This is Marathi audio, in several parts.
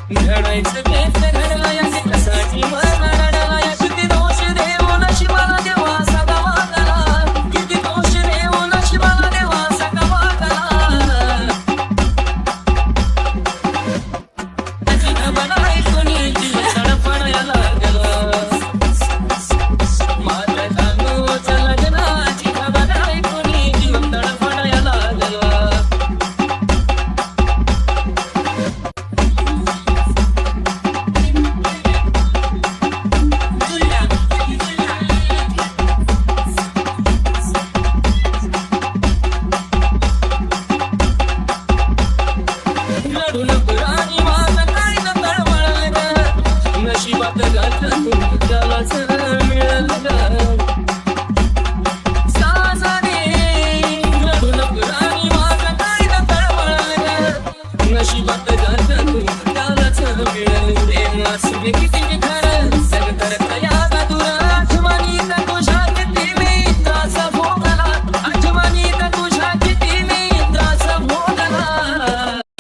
घडायचं तेच घडलं या त्यासाठी मला रडाया किती दोष देऊ नशिबाला देवा सगळा वागला किती दोष देऊ नशिबाला देवा सगळा वागला त्याची खबर ऐकून जीव तडफडायला लागला माझ्या जानूच्या लग्नाची खबर ऐकून जीव तडफडायला लागला रडू नको राणी माझं काय न तळमळलं ग नशिबात गाठलं त्यालाच मिळालं ग साजाने रडू नको राणी माझं काय न तळमळलं ग नशिबात गाठलं त्यालाच मिळालं प्रेम असू दे किती खरं सग करता यादा दूर आठवणीत तुझ्या किती मी त्रास भोगला आठवणीत तुझ्या किती मी त्रास भोगला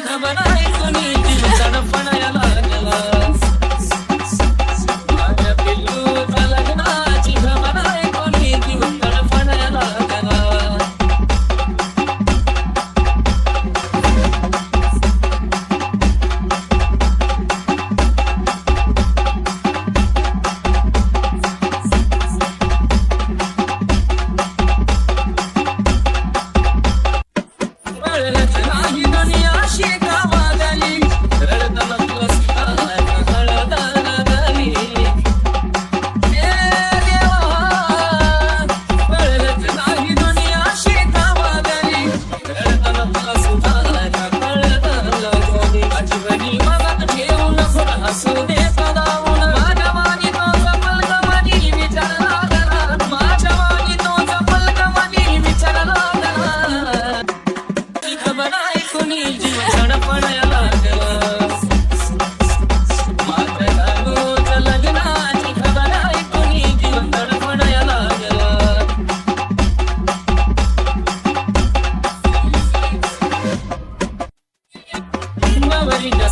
खबर ऐकून जीव तडफडायला लागला माझ्या पिल्लूच्या लग्नाची खबर ऐकून जीव तडफडायला लागला कळलंच नाही दुनिया अशी का वागली रडताना तुला हळद लागली देवा कळलंच नाही दुनिया अशी का वागली रडताना तुला सुद्धा हळद लागली आठवणी मनात ठेवून थोडं हसू दे सदावून माझ्या वाणी तोचा पलकमधी विचार लागला माझ्या वाणी तोचा पलकमधी विचार लागला खबर ऐकून जीव तडफडायला लागला माझ्या जानूच्या लग्नाची खबर ऐकून जीव तडफडायला लागला नवरीच्या